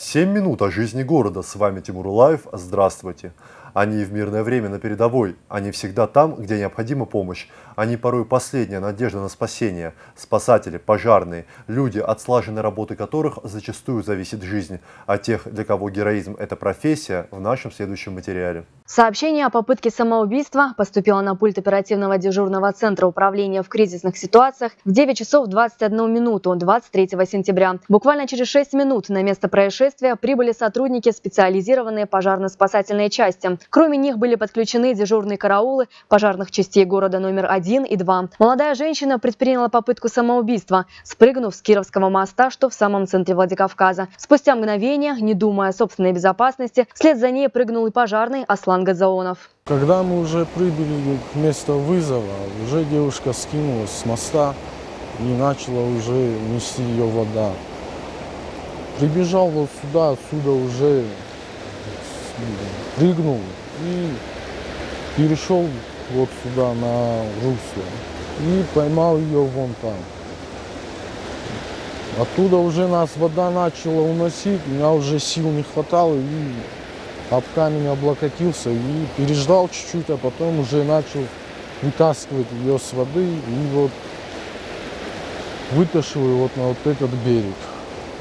7 минут о жизни города. С вами Тимур Улаев. Здравствуйте. Они в мирное время на передовой. Они всегда там, где необходима помощь. Они порой последняя надежда на спасение. Спасатели, пожарные, люди, от слаженной работы которых зачастую зависит жизнь. А тех, для кого героизм – это профессия, в нашем следующем материале. Сообщение о попытке самоубийства поступило на пульт оперативного дежурного центра управления в кризисных ситуациях в 9 часов 21 минуту 23 сентября. Буквально через 6 минут на место происшествия прибыли сотрудники специализированной пожарно-спасательной части. Кроме них были подключены дежурные караулы пожарных частей города номер 1 и 2. Молодая женщина предприняла попытку самоубийства, спрыгнув с Кировского моста, что в самом центре Владикавказа. Спустя мгновение, не думая о собственной безопасности, вслед за ней прыгнул и пожарный Аслан Гадзаонов. Когда мы уже прибыли к месту вызова, уже девушка скинулась с моста и начала уже нести ее вода. Прибежал вот сюда, отсюда уже прыгнул и перешел вот сюда на русло и поймал ее вон там. Оттуда уже нас вода начала уносить, у меня уже сил не хватало, и об камень облокотился и переждал чуть-чуть, а потом уже начал вытаскивать ее с воды и вот вытащил ее вот на вот этот берег.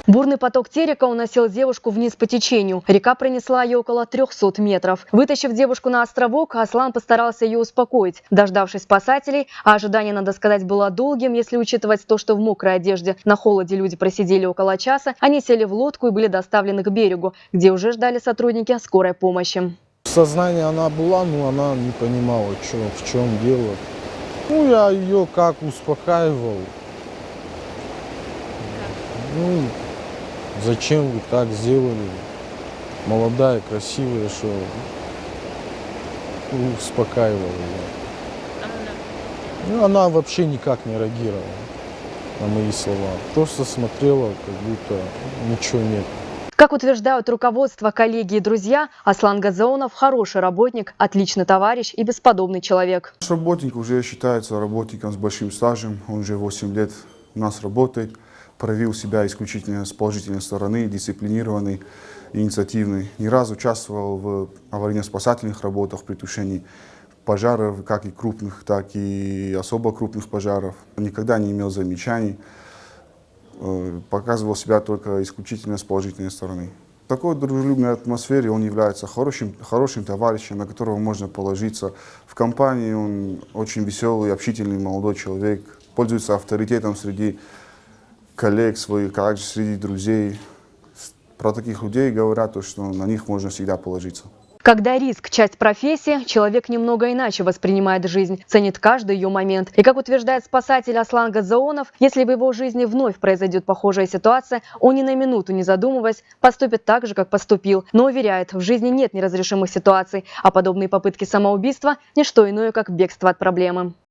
Бурный поток терека уносил девушку вниз по течению. Река пронесла ее около 300 метров. Вытащив девушку на островок, Аслан постарался ее успокоить. Дождавшись спасателей, а ожидание, надо сказать, было долгим, если учитывать то, что в мокрой одежде на холоде люди просидели около часа, они сели в лодку и были доставлены к берегу, где уже ждали сотрудники скорой помощи. В сознании она была, но она не понимала, в чем дело. Ну, я ее как успокаивал. Ну, зачем вы так сделали? Молодая, красивая, что успокаивала ее. Ну, она вообще никак не реагировала на мои слова. Просто смотрела, как будто ничего нет. Как утверждают руководство, коллеги и друзья, Аслан Гадзаонов хороший работник, отличный товарищ и бесподобный человек. Наш работник уже считается работником с большим стажем. Он уже 8 лет у нас работает. Проявил себя исключительно с положительной стороны, дисциплинированный, инициативный. Не раз участвовал в аварийно-спасательных работах при тушении пожаров, как и крупных, так и особо крупных пожаров. Никогда не имел замечаний, показывал себя только исключительно с положительной стороны. В такой дружелюбной атмосфере он является хорошим товарищем, на которого можно положиться. В компании он очень веселый, общительный молодой человек, пользуется авторитетом среди коллег своих, также среди друзей. Про таких людей говорят, что на них можно всегда положиться. Когда риск – часть профессии, человек немного иначе воспринимает жизнь, ценит каждый ее момент. И как утверждает спасатель Аслан Гадзаонов, если в его жизни вновь произойдет похожая ситуация, он ни на минуту не задумываясь поступит так же, как поступил. Но уверяет, в жизни нет неразрешимых ситуаций, а подобные попытки самоубийства – не что иное, как бегство от проблемы.